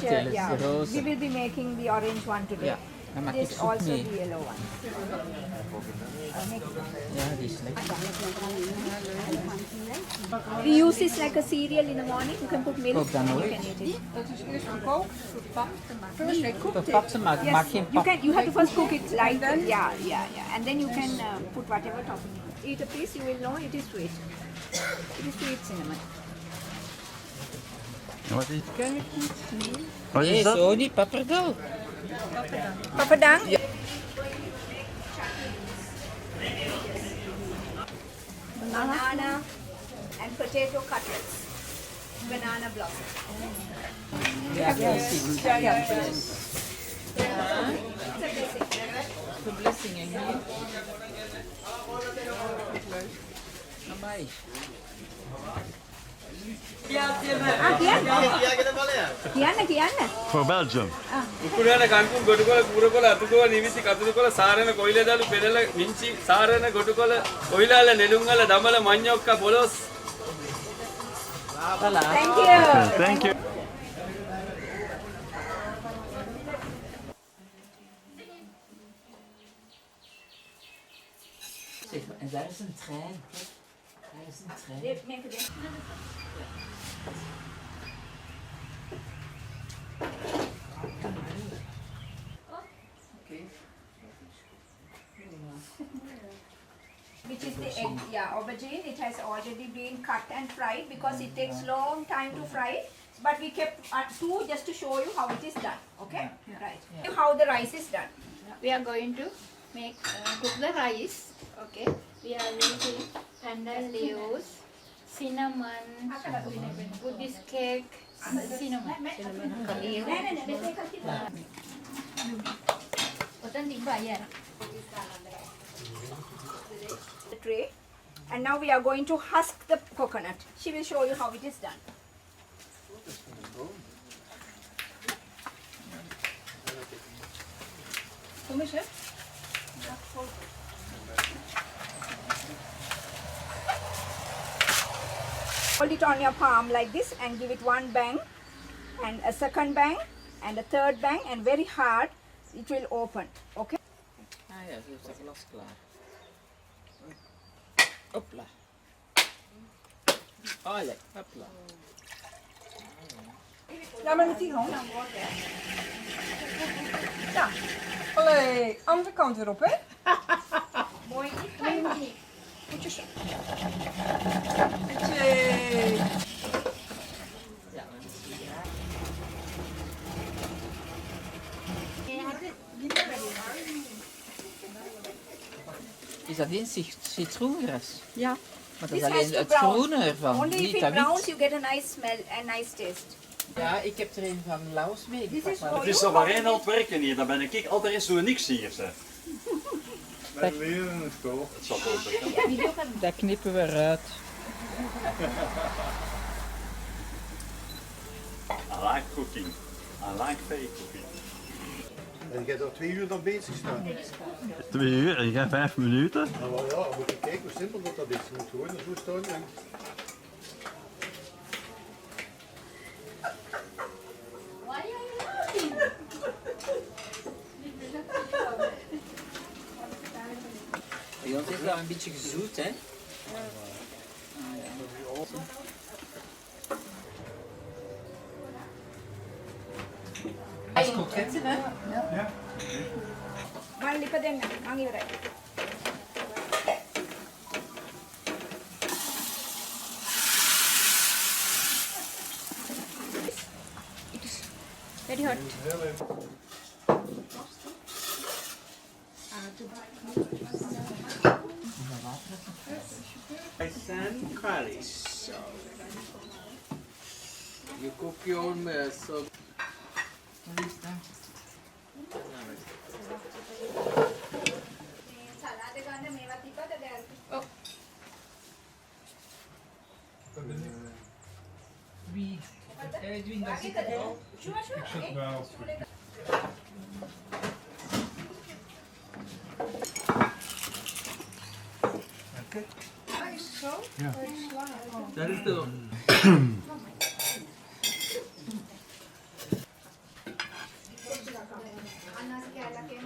yeah, we will be making the orange one today. Ja, dan maak ik This soep also mee. the yellow one. Ja, die is lekker. We use this like a cereal in the morning. You can put milk. Kook dan You nooit. can eat it. Dat is eerst gekookt, verpakt te maken. First I cooked Verpakt it. te maken, Yes, maak geen you pap. can. You have to first cook it light. Yeah, and then you can put whatever topping. Eat a piece, you will know it is sweet. It is sweet cinnamon. Wat is, Ken ik niet. Nee. wat Nee, is dat? zo niet, paprika. Papadang. Banana and potato cutlets. Banana blossom. Ja, precies. Ja, ja. It's a blessing. De blessingen hier. Amai. කියන්න. For Belgium. උකුණන කන්කුන් ගොඩකොළ කුරකොළ අතුකොළ නිවිසි කතුරුකොළ සාරණ කොයිලදලු පෙරළ මිංචි සාරණ ගොඩකොළ කොයිලාල නෙළුම්වල දමල මඤ්ඤොක්ක පොලොස්. Voilà. Thank you. Thank you. Zeg, en daar is een trein. Kijk, daar is een trein. Which is the egg, yeah, aubergine. It has already been cut and fried because it takes long time to fry. But we kept two just to show you how it is done. Okay, right. How the rice is done. We are going to make cook the rice. Okay, we are using pandan leaves, cinnamon, Buddhist cake, cinnamon. The tray. And now we are going to husk the coconut. She will show you how it is done. Kom eens, hè. Hold it on your palm like this and give it one bang and a second bang and a third bang and very hard it will open. Okay? Ah ja, ze heeft het glas klaar. Hopla. Oh ja, hopla. Ja, maar met die hand. Ja. Allee, andere kant weer op, hè. Mooi. Voetjes. Ja, is dat in citroengras? Ja. Maar dat is This has alleen to het brown. groene ervan, Only if niet it dat browns wit. you get a nice smell and nice taste. Ja, ik heb er een van Laos This is meegepakt. for maar Het is you. al waarin aan het werken hier, dan ben ik altijd eens zo niks hier. Zeg. Bij leren in school. Het zal ook. Dat knippen we eruit. I like cooking. I like fake cooking. En je hebt al 2 uur dan bezig staan. 2 uur en je gaat 5 minuten. Nou ja, dan moet je kijken hoe simpel dat is. Je moet gewoon er zo staan en... Bij ons is dat een beetje gezoet, hè? Als kroketten, hè? මම ලිප දෙන්න. මම ඉවරයි. Very hot. And curry. So. You cook your own so. Wat is dat? සලාද ගන්න මේවා තිබ්බද දැන්? Wie? Edwin, dat zit er al. Sure. Dat is de... අන්නස් කැලකෙන්